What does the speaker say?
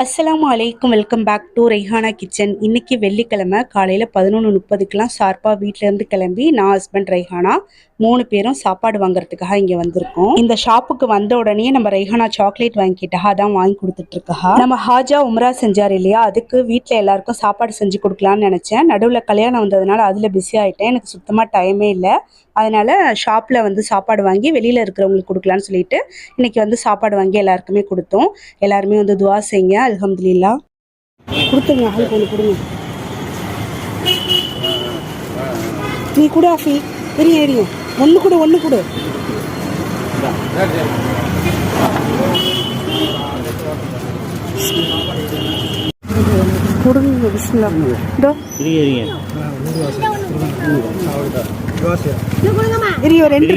அஸ்ஸலாமு அலைக்கும். Welcome back to Raihana kitchen. இன்னைக்கு வெள்ளிக்கிழமை காலையில் 11:30க்கெலாம் ஷார்ப்பாக வீட்டிலேருந்து கிளம்பி நான் ஹஸ்பண்ட் ரெய்ஹானா 3 பேரும் சாப்பாடு வாங்குறதுக்காக இங்கே வந்திருக்கோம். இந்த ஷாப்புக்கு வந்த உடனே நம்ம ரெய்ஹானா சாக்லேட் வாங்கிக்கிட்டா அதான் வாங்கி கொடுத்துட்ருக்கா. நம்ம ஹாஜா உம்ரா செஞ்சார் இல்லையா, அதுக்கு வீட்டில் எல்லாருக்கும் சாப்பாடு செஞ்சு கொடுக்கலான்னு நினச்சேன். நடுவில் கல்யாணம் வந்ததுனால அதில் பிஸி ஆகிட்டேன். எனக்கு சுத்தமாக டைமே இல்லை. அதனால் ஷாப்பில் வந்து சாப்பாடு வாங்கி வெளியில் இருக்கிறவங்களுக்கு கொடுக்கலான்னு சொல்லிட்டு இன்றைக்கி வந்து சாப்பாடு வாங்கி எல்லாருக்குமே கொடுத்தோம். எல்லாருமே வந்து துவா செய்யுங்க. அல்ஹம்துலில்லாஹ். கொடுத்துங்க, ஆளுக்கு ஒன்று கொடுங்க. நீ கூட ஆஃபி எரியும் ஒன்று கொடு கொடுங்க. பிஸ்மில்லா. எரியோ ரெண்டு